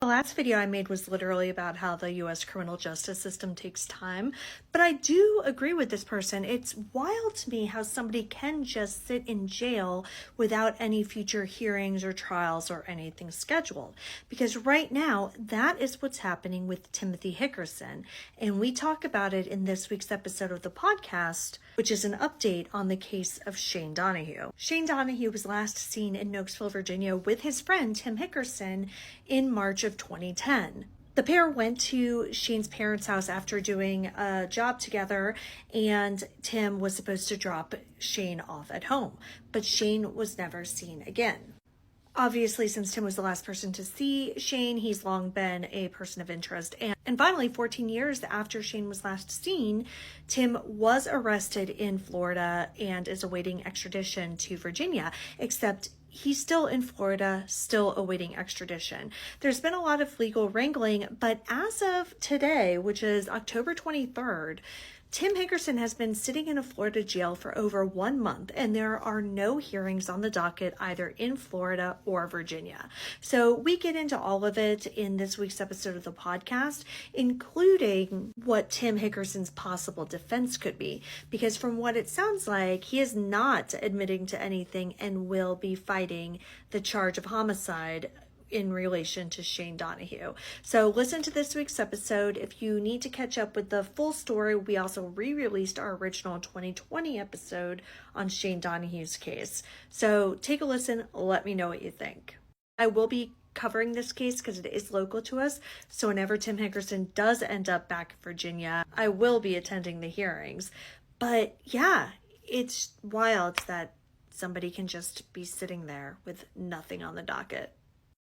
The last video I made was literally about how the U.S. criminal justice system takes time, but I do agree with this person. It's wild to me how somebody can just sit in jail without any future hearings or trials or anything scheduled. Because right now, that is what's happening with Timothy Hickerson. And we talk about it in this week's episode of the podcast, which is an update on the case of Shane Donahue. Shane Donahue was last seen in Nokesville, Virginia with his friend Tim Hickerson in March of 2010. The pair went to Shane's parents' house after doing a job together, and Tim was supposed to drop Shane off at home, but Shane was never seen again. Obviously, since Tim was the last person to see Shane, he's long been a person of interest. And finally, 14 years after Shane was last seen, Tim was arrested in Florida and is awaiting extradition to Virginia, except he's still in Florida, still awaiting extradition. There's been a lot of legal wrangling, but as of today, which is October 23rd, Tim Hickerson has been sitting in a Florida jail for over 1 month, and there are no hearings on the docket either in Florida or Virginia. So we get into all of it in this week's episode of the podcast, including what Tim Hickerson's possible defense could be, because from what it sounds like, he is not admitting to anything and will be fighting the charge of homicide in relation to Shane Donahue. So listen to this week's episode. If you need to catch up with the full story, we also re-released our original 2020 episode on Shane Donahue's case. So take a listen, let me know what you think. I will be covering this case because it is local to us. So whenever Tim Hickerson does end up back in Virginia, I will be attending the hearings. But yeah, it's wild that somebody can just be sitting there with nothing on the docket.